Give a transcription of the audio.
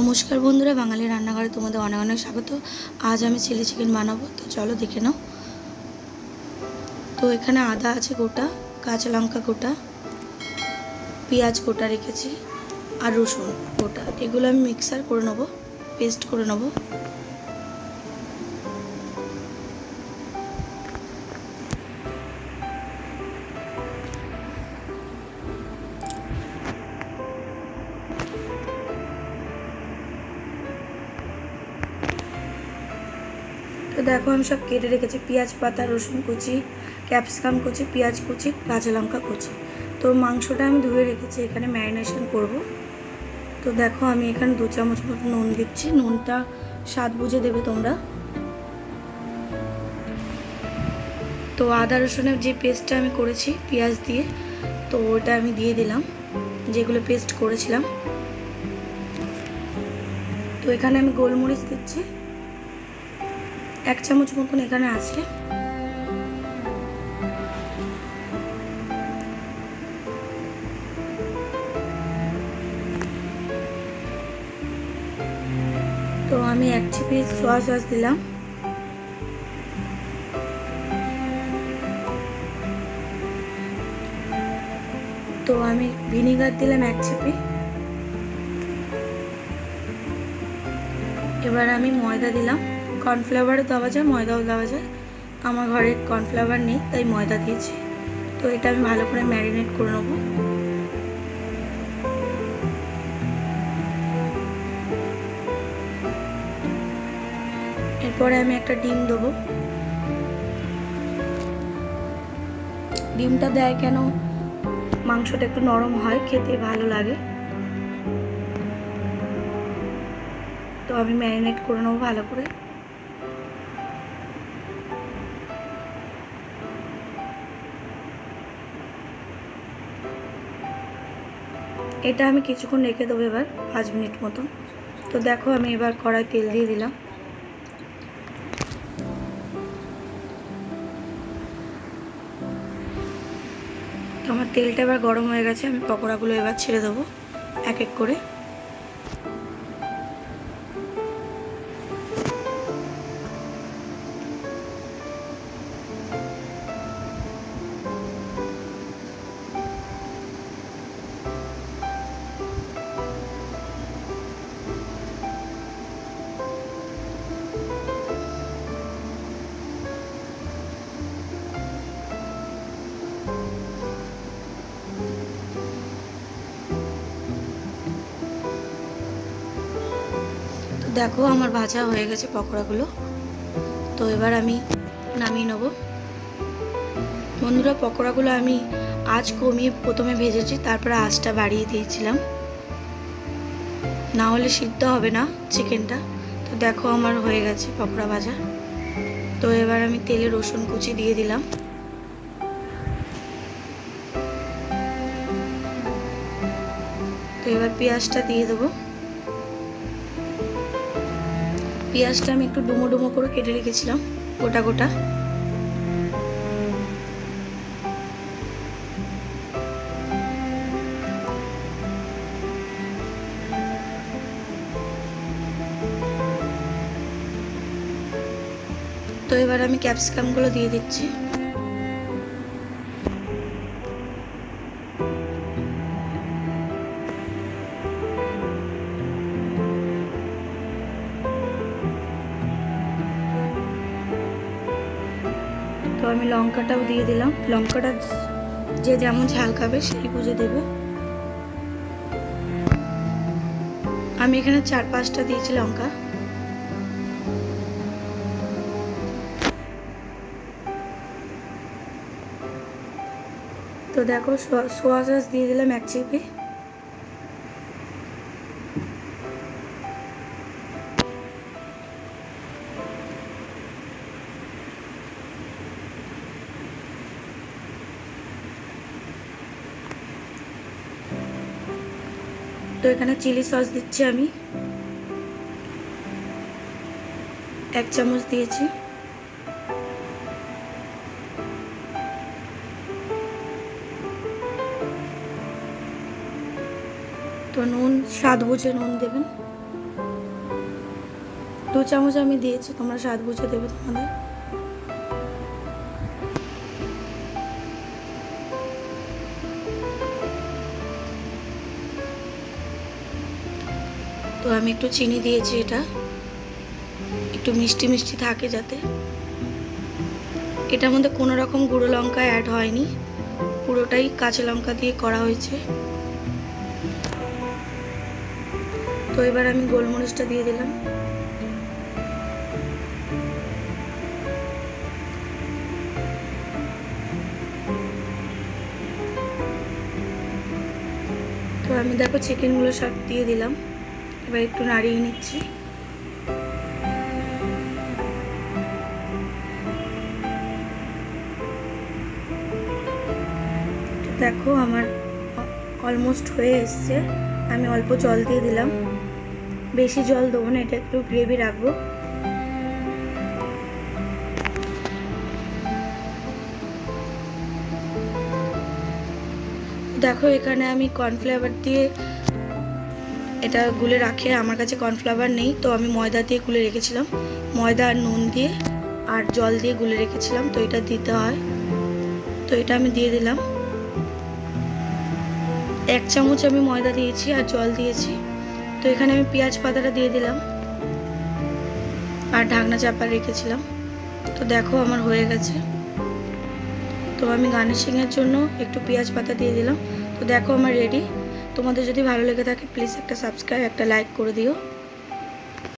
নমস্কার বন্ধুরা, বাঙালি রান্নাঘরে তোমাদের অনেক অনেক স্বাগত। আজ আমি চিলি চিকেন বানাবো, তো চলো দেখে নাও। তো এখানে আদা আছে গোটা, কাঁচা লঙ্কা গোটা, পেঁয়াজ গোটা রেখেছি, আর রসুন গোটা। এগুলো আমি মিক্সার করে নেবো, পেস্ট করে নেবো। তো দেখো আমি সব কেটে রেখেছি, পেঁয়াজ পাতা, রসুন কুচি, ক্যাপসিকাম কুচি, পেঁয়াজ কুচি, কাঁচা লঙ্কা কুচি। তো মাংসটা আমি ধুয়ে রেখেছি, এখানে ম্যারিনেশন করব। তো দেখো আমি এখানে 2 চামচ মতো নুন দিচ্ছি, নুনটা স্বাদ বুঝে দেবে তোমরা। তো আদা রসুনের যে পেস্টটা আমি করেছি পেঁয়াজ দিয়ে, তো ওটা আমি দিয়ে দিলাম, যেগুলো পেস্ট করেছিলাম। তো এখানে আমি গোলমরিচ দিচ্ছি, 1 চামচ মতন এখানে আছে। তো আমি 1 চিপি সয়া সস দিলাম। তো আমি ভিনিগার দিলাম 1 চিপি। এবার আমি ময়দা দিলাম, কর্নফ্লাওয়ারও দেওয়া যায়, ময়দাও দেওয়া যায়। আমার ঘরে কর্নফ্লাওয়ার নেই তাই ময়দা দিয়েছি। তো এটা আমি ভালো করে ম্যারিনেট করে নেব। এরপরে আমি একটা ডিম দেবো। ডিমটা দেয় কেন, মাংসটা একটু নরম হয়, খেতে ভালো লাগে। তো আমি ম্যারিনেট করে নেবো ভালো করে। এটা আমি কিছুক্ষণ রেখে দেবো, এবার 5 মিনিট মতো। তো দেখো আমি এবার কড়াই তেল দিয়ে দিলাম। তো আমার তেলটা এবার গরম হয়ে গেছে, আমি পকোড়াগুলো এবার ছেড়ে দেবো এক এক করে। দেখো আমার ভাজা হয়ে গেছে পকোড়াগুলো। তো এবার আমি নামিয়ে নেব। বন্ধুরা, পকোড়াগুলো আমি আঁচ কমিয়ে প্রথমে ভেজেছি, তারপরে আঁচটা বাড়িয়ে দিয়েছিলাম, না হলে সিদ্ধ হবে না চিকেনটা। তো দেখো আমার হয়ে গেছে পকোড়া ভাজা। তো এবার আমি তেলে রসুন কুচি দিয়ে দিলাম। তো এবার পেঁয়াজটা দিয়ে দেবো। পেঁয়াজটা আমি একটু ডুমো ডুমো করে কেটে রেখেছিলাম, গোটা গোটা। তো এবার আমি ক্যাপসিকামগুলো দিয়ে দিচ্ছি। তো আমি লঙ্কাটাও দিয়ে দিলাম, লঙ্কাটা যে যেমন ঝাল খাবে সেই বুঝে দেবে। আমি এখানে 4-5টা দিয়েছি লঙ্কা। তো দেখো সোয়া সস দিয়ে দিলাম 1 চিপি। তো এখানে চিলি সস দিচ্ছি আমি 1 চামচ দিয়েছি। তো নুন স্বাদ বুঝে নুন দেবেন। 2 চামচ আমি দিয়েছি, তোমরা স্বাদ বুঝে দেবে তোমাদের। তো আমি একটু চিনি দিয়েছি, এটা একটু মিষ্টি মিষ্টি থাকে যাতে। এটার মধ্যে কোনো রকম গুঁড়ো লঙ্কা অ্যাড হয়নি, পুরোটাই কাঁচা লঙ্কা দিয়ে করা হয়েছে। তো এবার আমি গোলমরিচটা দিয়ে দিলাম। তো আমি দেখো চিকেনগুলো সব দিয়ে দিলাম, এবার একটু নাড়িয়ে নিচ্ছি। দেখো আমার অলমোস্ট হয়ে এসছে। আমি অল্প জল দিয়ে দিলাম, বেশি জল দেবো না, এটা একটু গ্রেভি রাখবো। দেখো এখানে আমি কর্নফ্লাওয়ার দিয়ে এটা গুলে রাখে, আমার কাছে কর্নফ্লাওয়ার নেই, তো আমি ময়দা দিয়ে গুলে রেখেছিলাম। ময়দা আর নুন দিয়ে আর জল দিয়ে গুলে রেখেছিলাম, তো এটা দিতে হয়। তো এটা আমি দিয়ে দিলাম। 1 চামচ আমি ময়দা দিয়েছি আর জল দিয়েছি। তো এখানে আমি পেঁয়াজ পাতাটা দিয়ে দিলাম আর ঢাকনা চাপা রেখেছিলাম। তো দেখো আমার হয়ে গেছে। তো আমি গার্নিশিংয়ের জন্য একটু পেঁয়াজ পাতা দিয়ে দিলাম। তো দেখো আমার রেডি। তোমাদের যদি ভালো লেগে থাকে প্লিজ একটা সাবস্ক্রাইব, একটা লাইক করে দিও।